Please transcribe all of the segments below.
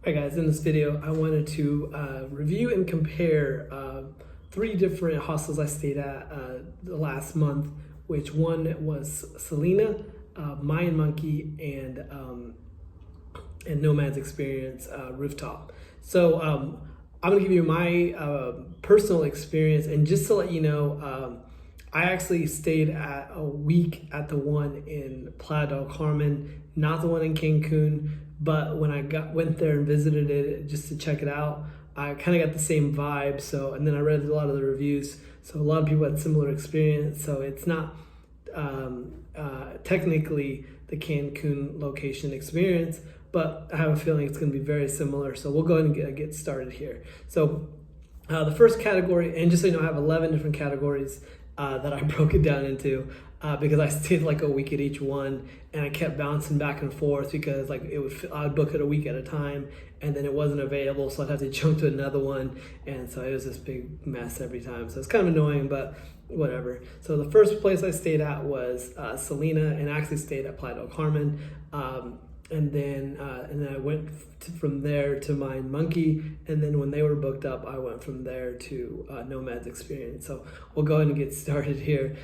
Hi guys, in this video I wanted to review and compare 3 different hostels I stayed at the last month, which one was Selina, Mayan Monkey, and Nomads Experience Rooftop. So I'm gonna give you my personal experience, and just to let you know, I actually stayed at a week at the one in Playa del Carmen, not the one in Cancun. But when I went there and visited it just to check it out, I kind of got the same vibe. So, and then I read a lot of the reviews. So a lot of people had similar experience. So it's not technically the Cancun location experience, but I have a feeling it's going to be very similar. So we'll go ahead and get started here. So the first category, and just so you know, I have 11 different categories that I broke it down into. Because I stayed like a week at each one, and I kept bouncing back and forth because like I would book it a week at a time, and then it wasn't available, so I'd have to jump to another one, and so it was this big mess every time. So it's kind of annoying, but whatever. So the first place I stayed at was Selina, and I actually stayed at Playa del Carmen. And then I went from there to Mayan Monkey, and then when they were booked up, I went from there to Nomads Experience. So we'll go ahead and get started here.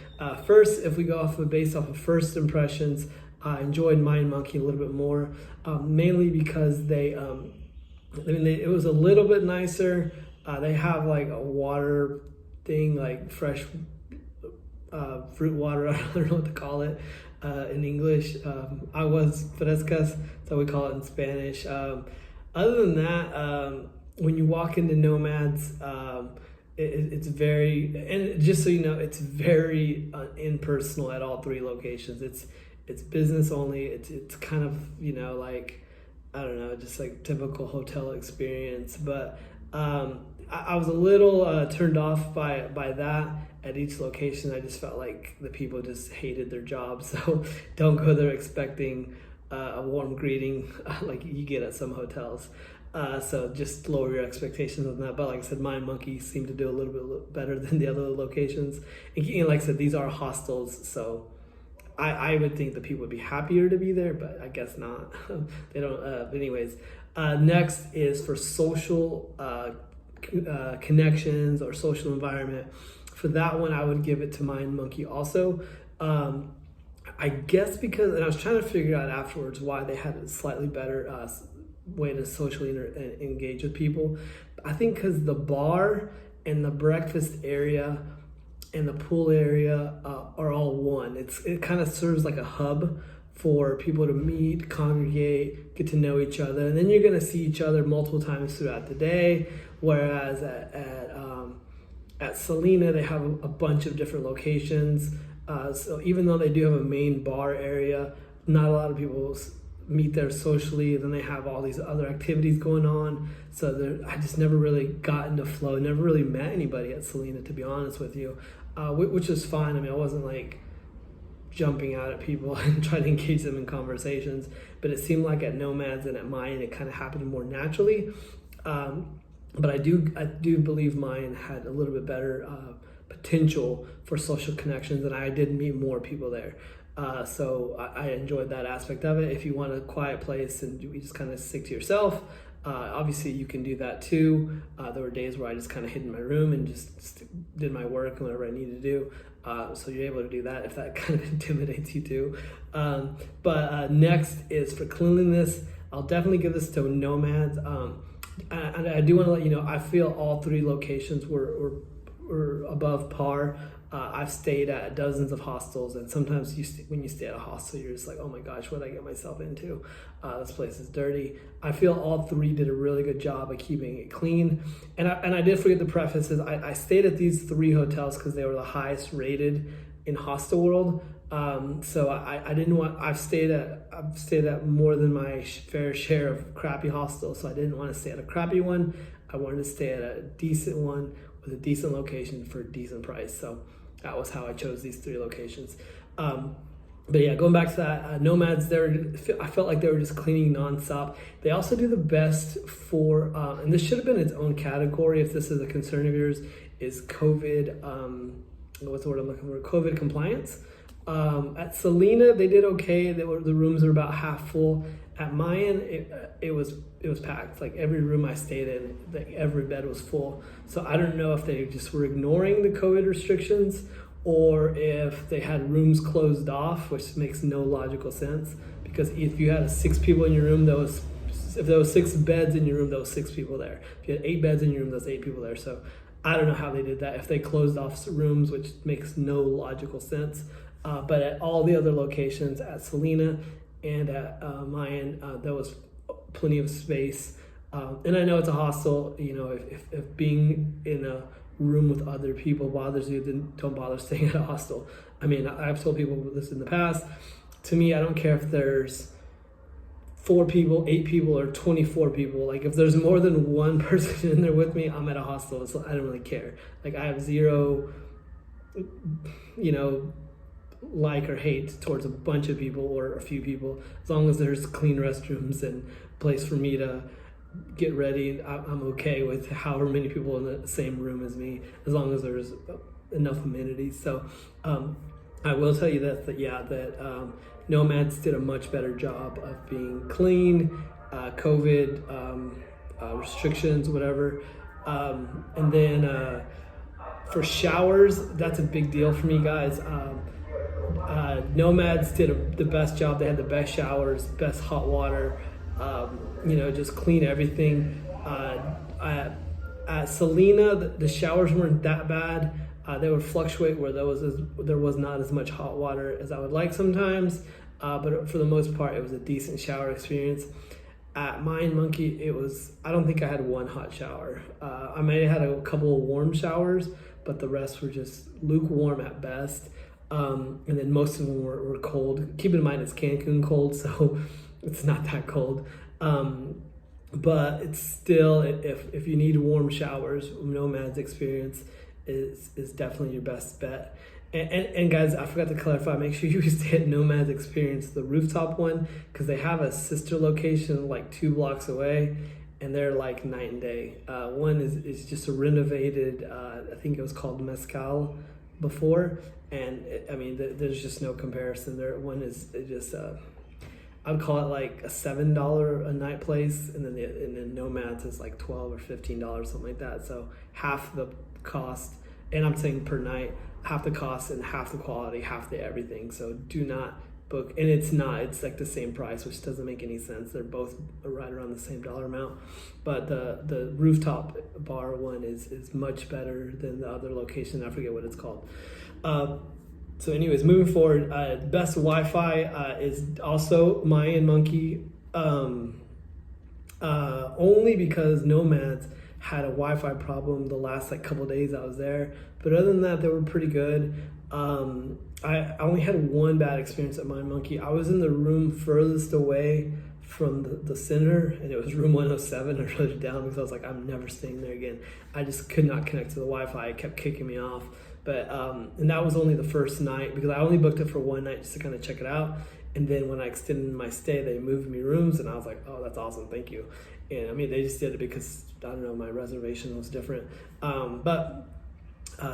First, if we go based off of first impressions, I enjoyed Mayan Monkey a little bit more, mainly because it was a little bit nicer. They have like a water thing, like fresh fruit water. I don't know what to call it in English. I was frescas, so we call it in Spanish. Other than that, when you walk into Nomads, it's very, and just so you know, it's very impersonal at all 3 locations. It's business only. It's kind of, you know, like, I don't know, just like typical hotel experience. But I was a little turned off by that. At each location, I just felt like the people just hated their job. So don't go there expecting a warm greeting like you get at some hotels. So just lower your expectations on that. But like I said, Mayan Monkey seemed to do a little bit better than the other locations. And like I said, these are hostels, so I would think the people would be happier to be there, but I guess not. They don't. But anyways, next is for social connections or social environment. For that one, I would give it to Mayan Monkey also. I guess because, and I was trying to figure out afterwards why they had a slightly better way to socially engage with people. I think because the bar and the breakfast area and the pool area are all one. It kind of serves like a hub for people to meet, congregate, get to know each other, and then you're gonna see each other multiple times throughout the day. Whereas at Selina, they have a bunch of different locations. So even though they do have a main bar area, not a lot of people meet there socially. Then they have all these other activities going on. So I just never really got into flow, never really met anybody at Selina, to be honest with you, which is fine. I mean, I wasn't like jumping out at people and trying to engage them in conversations, but it seemed like at Nomads and at Mayan, it kind of happened more naturally. But I do believe Mayan had a little bit better potential for social connections, and I did meet more people there. So I enjoyed that aspect of it. If you want a quiet place and you just kind of stick to yourself, obviously you can do that too. There were days where I just kind of hid in my room and just did my work and whatever I needed to do. So you're able to do that if that kind of intimidates you too. But next is for cleanliness. I'll definitely give this to Nomads. And I do want to let you know, I feel all 3 locations were above par. I've stayed at dozens of hostels, and sometimes when you stay at a hostel, you're just like, oh my gosh, what did I get myself into? This place is dirty. I feel all 3 did a really good job of keeping it clean. And I did forget the prefaces. I stayed at these 3 hotels because they were the highest rated in hostel world. So I didn't want. I've stayed at more than my fair share of crappy hostels. So I didn't want to stay at a crappy one. I wanted to stay at a decent one with a decent location for a decent price. So that was how I chose these 3 locations. But yeah, going back to that, Nomads, I felt like they were just cleaning nonstop. They also do the best for, and this should have been its own category if this is a concern of yours, is COVID. What's the word I'm looking for? COVID compliance. At Selina, they did okay. The rooms were about half full. At Mayan, it was packed. Like every room I stayed in, like every bed was full. So I don't know if they just were ignoring the COVID restrictions or if they had rooms closed off, which makes no logical sense. Because if you had 6 people in your room, if there was 6 beds in your room, there was 6 people there. If you had 8 beds in your room, there was 8 people there. So I don't know how they did that. If they closed off rooms, which makes no logical sense. But at all the other locations, at Selina and at Mayan, there was plenty of space. And I know it's a hostel. You know, if being in a room with other people bothers you, then don't bother staying at a hostel. I mean, I've told people this in the past. To me, I don't care if there's 4 people, 8 people, or 24 people. Like if there's more than one person in there with me, I'm at a hostel. So I don't really care. Like I have zero, you know, like or hate towards a bunch of people or a few people, as long as there's clean restrooms and place for me to get ready. I'm okay with however many people in the same room as me, as long as there's enough amenities. So I will tell you that Nomads did a much better job of being clean, COVID restrictions, whatever. And then for showers, that's a big deal for me, guys. Nomads did the best job. They had the best showers, best hot water, you know, just clean everything. At Selina, the showers weren't that bad. They would fluctuate where there was not as much hot water as I would like sometimes, but for the most part, it was a decent shower experience. At Mayan Monkey, I don't think I had one hot shower. I may have had a couple of warm showers, but the rest were just lukewarm at best. And then most of them were cold. Keep in mind, it's Cancun cold, so it's not that cold. But it's still, if you need warm showers, Nomads Experience is definitely your best bet. And guys, I forgot to clarify, make sure you stay at Nomads Experience, the Rooftop one, because they have a sister location like 2 blocks away, and they're like night and day. One is just a renovated, I think it was called Mezcal before, and I mean, there's just no comparison. One is just, I would call it like a $7 a night place, and then Nomads is like $12 or $15, something like that. So half the cost, and I'm saying per night, half the cost and half the quality, half the everything. So do not book, and it's like the same price, which doesn't make any sense. They're both right around the same dollar amount, but the Rooftop bar one is much better than the other location. I forget what it's called. So anyways, moving forward, best Wi-Fi is also Mayan Monkey, only because Nomads had a Wi-Fi problem the last like couple days I was there, but other than that, they were pretty good. I only had one bad experience at Mayan Monkey. I was in the room furthest away from the center, and it was room 107. I wrote it down because I was like, I'm never staying there again. I just could not connect to the Wi-Fi. It kept kicking me off. But and that was only the first night, because I only booked it for one night just to kind of check it out. And then when I extended my stay, they moved me rooms, and I was like, oh, that's awesome, thank you. And I mean, they just did it because, I don't know, my reservation was different.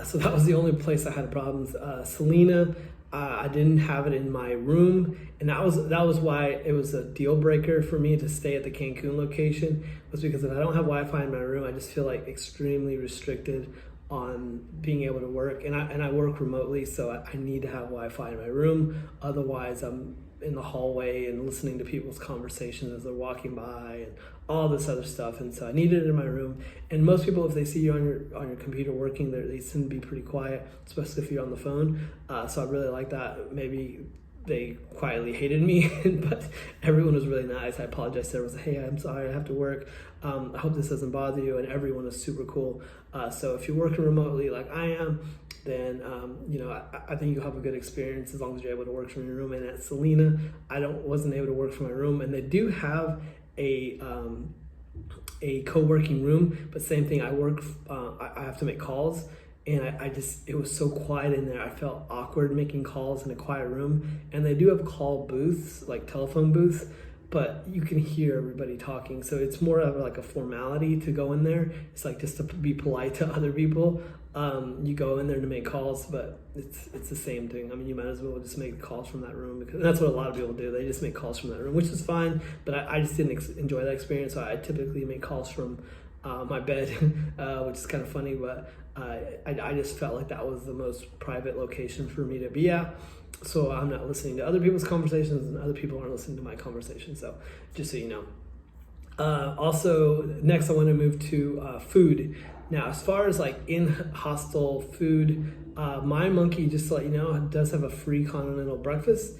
So that was the only place I had problems. Selina, I didn't have it in my room, and that was why it was a deal breaker for me to stay at the Cancun location, was because if I don't have Wi-Fi in my room, I just feel like extremely restricted on being able to work, and I work remotely, so I need to have Wi-Fi in my room. Otherwise, I'm in the hallway and listening to people's conversations as they're walking by and all this other stuff, and so I needed it in my room. And most people, if they see you on your computer working, they tend to be pretty quiet, especially if you're on the phone. So I really like that. Maybe they quietly hated me, but everyone was really nice. I apologized to everyone. I said, hey, I'm sorry, I have to work. I hope this doesn't bother you, and everyone was super cool. So if you're working remotely like I am, then you know, I think you'll have a good experience as long as you're able to work from your room. And at Selina, I wasn't able to work from my room, and they do have a co-working room, but same thing. I have to make calls, and it was so quiet in there. I felt awkward making calls in a quiet room. And they do have call booths, like telephone booths, but you can hear everybody talking. So it's more of like a formality to go in there. It's like just to be polite to other people. You go in there to make calls, but it's the same thing. I mean, you might as well just make calls from that room, because that's what a lot of people do. They just make calls from that room, which is fine, but I just didn't enjoy that experience. So I typically make calls from my bed, which is kind of funny, but I just felt like that was the most private location for me to be at. So I'm not listening to other people's conversations, and other people aren't listening to my conversations. So just so you know. Also, next I want to move to food. Now, as far as like in hostel food, Mayan Monkey, just to let you know, does have a free continental breakfast.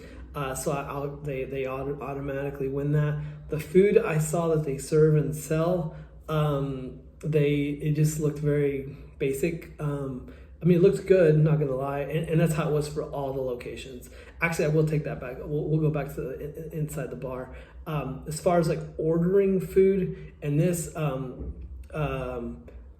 So they automatically win that. The food I saw that they serve and sell, it just looked very basic. I mean, it looked good, not gonna lie, and that's how it was for all the locations. Actually, I will take that back. We'll go back to inside the bar. As far as like ordering food, and this,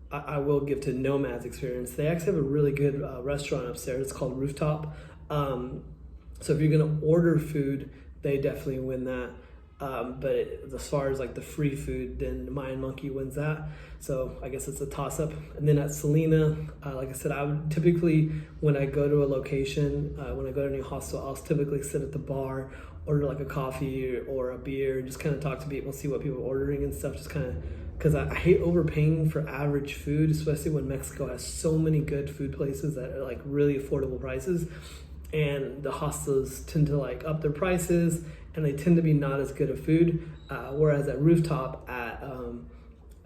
I will give to Nomads Experience. They actually have a really good restaurant upstairs. It's called Rooftop. So if you're gonna order food, they definitely win that. But as far as like the free food, then Mayan Monkey wins that. So I guess it's a toss-up. And then at Selina, like I said, I would typically, when I go to a location, when I go to a new hostel, I'll typically sit at the bar, order like a coffee or a beer, just kind of talk to people, see what people are ordering and stuff, just kind of, because I hate overpaying for average food, especially when Mexico has so many good food places that are like really affordable prices. And the hostels tend to like up their prices, and they tend to be not as good of food. Whereas at Rooftop,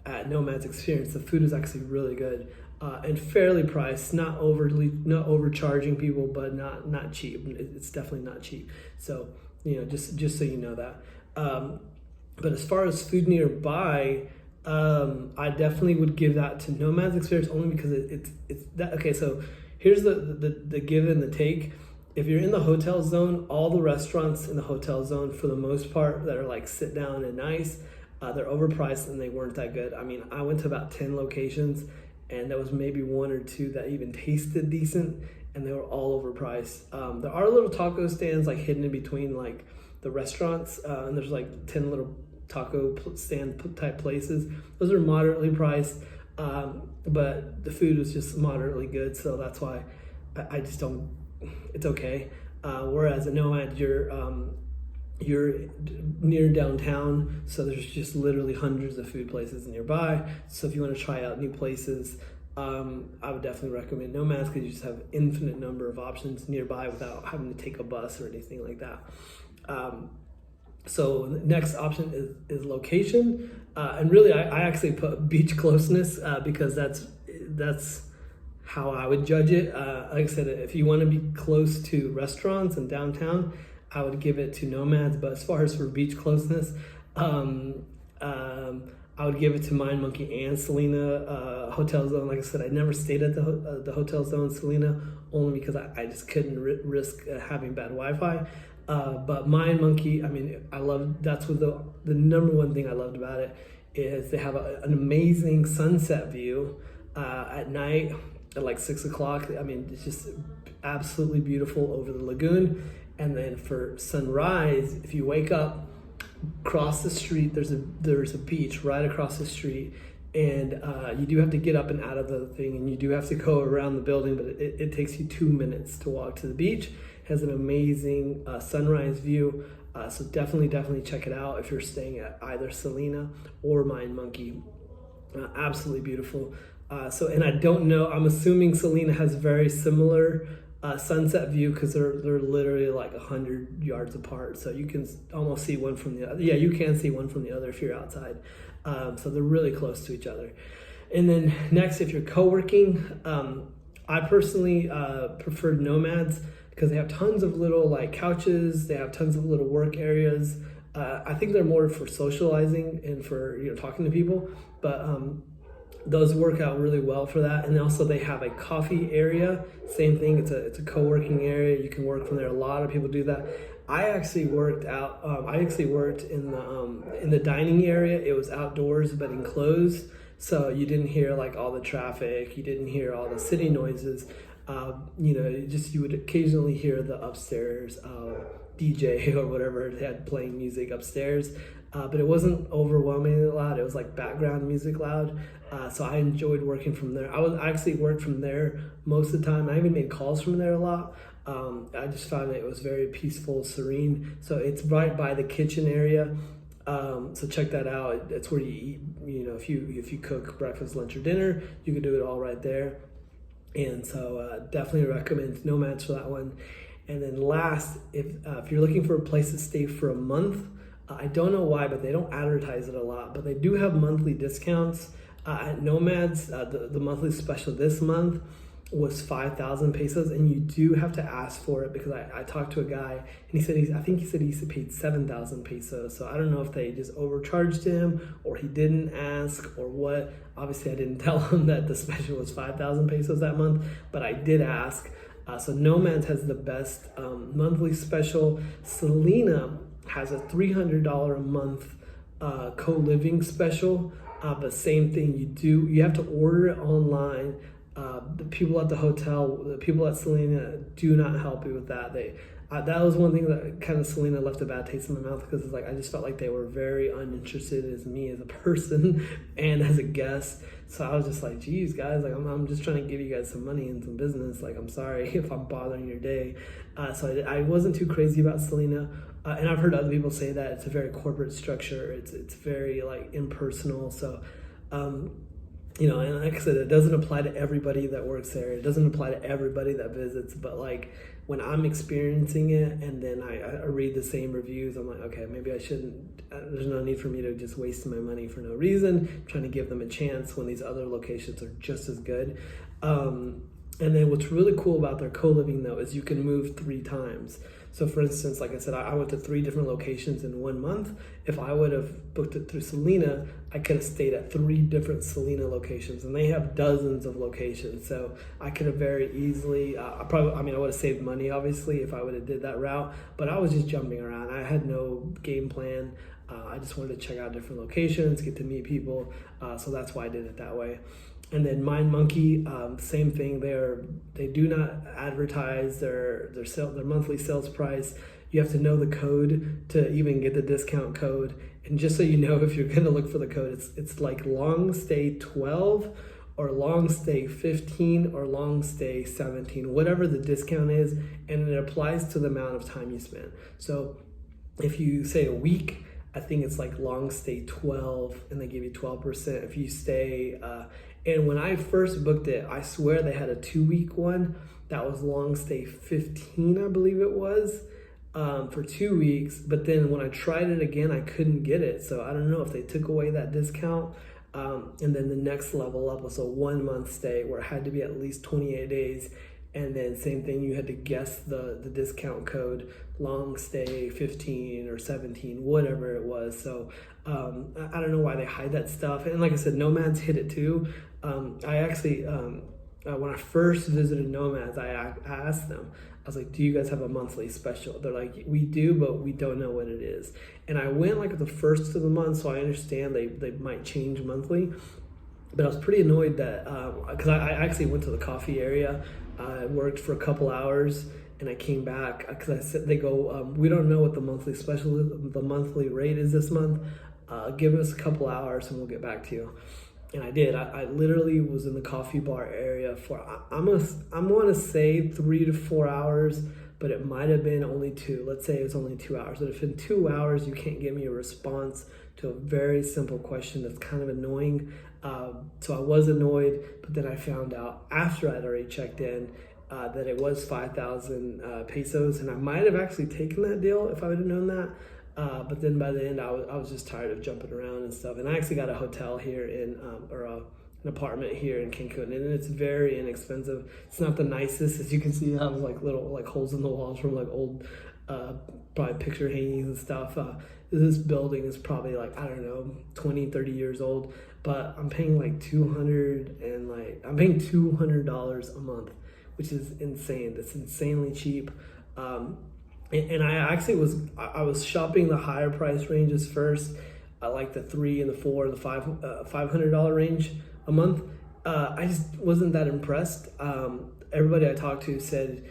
at Nomads Experience, the food is actually really good and fairly priced, not overcharging people, but not cheap. It's definitely not cheap. So just so you know that. But as far as food nearby, I definitely would give that to Nomads Experience, only because it's that. Okay, so here's the give and the take. If you're in the hotel zone, all the restaurants in the hotel zone, for the most part, that are like sit down and nice, they're overpriced and they weren't that good. I mean, I went to about 10 locations, and there was maybe one or two that even tasted decent, and they were all overpriced. There are little taco stands like hidden in between like the restaurants, and there's like 10 little taco stand type places. Those are moderately priced, but the food was just moderately good, so that's why I just don't. It's okay. Whereas at Nomad, you're near downtown, so there's just literally hundreds of food places nearby. So if you want to try out new places, I would definitely recommend Nomads, because you just have infinite number of options nearby without having to take a bus or anything like that. So the next option is location, and really I actually put beach closeness because that's how I would judge it. Like I said, if you want to be close to restaurants and downtown, I would give it to Nomads. But as far as for beach closeness, I would give it to Mayan Monkey and Selina Hotel Zone. Like I said, I never stayed at the Hotel Zone Selina, only because I just couldn't risk having bad Wi-Fi. But Mayan Monkey, I mean, that's what the number one thing I loved about it is they have an amazing sunset view at night at like 6 o'clock. I mean, it's just absolutely beautiful over the lagoon. And then for sunrise, if you wake up, across the street, there's a beach right across the street, and you do have to get up and out of the thing, and you do have to go around the building, but it takes you 2 minutes to walk to the beach. It has an amazing sunrise view, so definitely check it out if you're staying at either Selina or Mayan Monkey. Absolutely beautiful. And I don't know, I'm assuming Selina has very similar sunset view, because they're literally like 100 yards apart, so you can almost see one from the other. Yeah, you can see one from the other if you're outside. So they're really close to each other. And then next, if you're co-working, I personally preferred Nomads, because they have tons of little like couches, they have tons of little work areas. I think they're more for socializing and for talking to people, but those work out really well for that. And also they have a coffee area. Same thing. It's a co-working area. You can work from there. A lot of people do that. I actually worked out. I actually worked in the dining area. It was outdoors but enclosed, so you didn't hear like all the traffic. You didn't hear all the city noises. You would occasionally hear the upstairs DJ or whatever they had playing music upstairs. But it wasn't overwhelmingly loud. It was like background music loud. So I enjoyed working from there. I actually worked from there most of the time. I even made calls from there a lot. I just found that it was very peaceful, serene. So it's right by the kitchen area. So check that out. It's where you eat. You know, if you cook breakfast, lunch, or dinner, you can do it all right there. And so definitely recommend Nomads for that one. And then last, if you're looking for a place to stay for a month, I don't know why, but they don't advertise it a lot, but they do have monthly discounts. At Nomads, the monthly special this month was 5,000 pesos, and you do have to ask for it, because I talked to a guy and he said he paid 7,000 pesos. So I don't know if they just overcharged him or he didn't ask or what. Obviously I didn't tell him that the special was 5,000 pesos that month, but I did ask. So Nomads has the best monthly special. Selina has a $300 a month co-living special, but same thing, you have to order it online. The people at the hotel, the people at Selina do not help you with that. That was one thing that kind of Selina left a bad taste in my mouth, because it's like I just felt like they were very uninterested as me as a person and as a guest. So I was just like, geez, guys, like I'm just trying to give you guys some money and some business. Like, I'm sorry if I'm bothering your day. So I wasn't too crazy about Selina. And I've heard other people say that it's a very corporate structure. It's very like impersonal. So, you know, and like I said, it doesn't apply to everybody that works there. It doesn't apply to everybody that visits. But like when I'm experiencing it and then I read the same reviews, I'm like, okay, maybe I shouldn't. There's no need for me to just waste my money for no reason. I'm trying to give them a chance when these other locations are just as good. And then what's really cool about their co-living though is you can move 3 times. So for instance, like I said, I went to 3 different locations in 1 month. If I would have booked it through Selina, I could have stayed at 3 different Selina locations, and they have dozens of locations. So I could have very easily, I would have saved money obviously if I would have did that route, but I was just jumping around. I had no game plan. I just wanted to check out different locations, get to meet people. So that's why I did it that way. And then Mayan Monkey, same thing. They do not advertise their monthly sales price. You have to know the code to even get the discount code. And just so you know, if you're going to look for the code, it's like long stay 12 or long stay 15 or long stay 17, whatever the discount is, and it applies to the amount of time you spend. So if you say a week, I think it's like long stay 12, and they give you 12%. If you stay, and when I first booked it, I swear they had a 2-week one that was long stay 15, I believe it was, for 2 weeks. But then when I tried it again, I couldn't get it. So I don't know if they took away that discount. And then the next level up was a 1 month stay where it had to be at least 28 days. And then same thing, you had to guess the discount code, long stay 15 or 17, whatever it was. So I don't know why they hide that stuff. And like I said, Nomads hit it too. I actually, when I first visited Nomads, I asked them, I was like, do you guys have a monthly special? They're like, we do, but we don't know what it is. And I went like the first of the month, so I understand they might change monthly. But I was pretty annoyed that, because I actually went to the coffee area. I worked for a couple hours and I came back because they go, we don't know what the monthly special is, the monthly rate is this month. Give us a couple hours and we'll get back to you. And I did. I literally was in the coffee bar area for, I'm going to say 3 to 4 hours, but it might have been only 2. Let's say it was only 2 hours. But if in 2 hours you can't give me a response to a very simple question that's kind of annoying, so I was annoyed, but then I found out after I'd already checked in that it was 5,000 pesos, and I might have actually taken that deal if I would have known that. But then by the end, I was just tired of jumping around and stuff. And I actually got a hotel here an apartment here in Cancun, and it's very inexpensive. It's not the nicest, as you can see. It has like little like holes in the walls from like old, probably picture hangings and stuff. This building is probably like, I don't know, 20, 30 years old, but I'm paying like $200 a month, which is insane. That's insanely cheap. And I actually was shopping the higher price ranges first. I like the $3 and the $4 and the $500 range a month. I just wasn't that impressed. Everybody I talked to said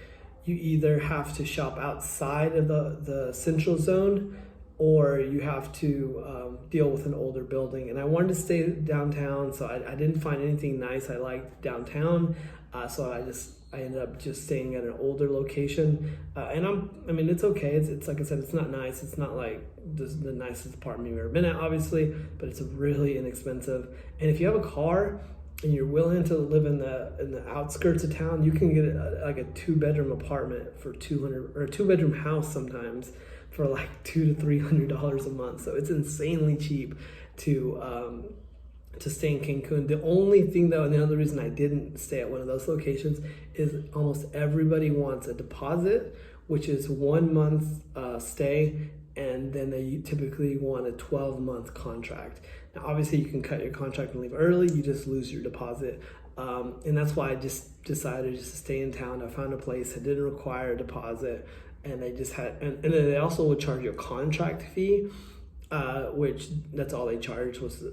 you either have to shop outside of the central zone, or you have to deal with an older building. And I wanted to stay downtown, so I didn't find anything nice I liked downtown. So I ended up just staying at an older location. And I mean, it's okay. It's like I said, it's not nice. It's not like the nicest apartment you've ever been at, obviously, but it's really inexpensive. And if you have a car and you're willing to live in the outskirts of town, you can get like a 2-bedroom apartment for $200, or a 2-bedroom house sometimes for like $200 to $300 a month. So it's insanely cheap to stay in Cancun. The only thing though, and the other reason I didn't stay at one of those locations, is almost everybody wants a deposit, which is 1 month stay, and then they typically want a 12-month contract. Now, obviously, you can cut your contract and leave early. You just lose your deposit. And that's why I just decided just to stay in town. I found a place that didn't require a deposit, and they just had, and then they also would charge you a contract fee, which that's all they charged was,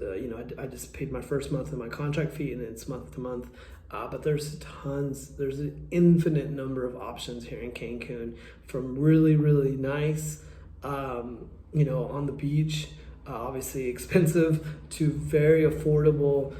I just paid my first month of my contract fee, and it's month to month. But there's an infinite number of options here in Cancun, from really, really nice, on the beach, obviously expensive, to very affordable,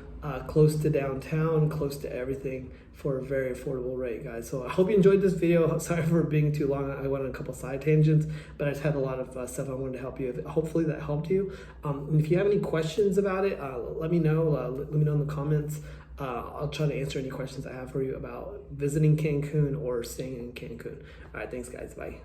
close to downtown, close to everything, for a very affordable rate, guys. So I hope you enjoyed this video. Sorry for being too long. I went on a couple side tangents, but I just had a lot of stuff I wanted to help you with. Hopefully that helped you. And if you have any questions about it, let me know. Let me know in the comments. I'll try to answer any questions I have for you about visiting Cancun or staying in Cancun. All right, thanks guys, bye.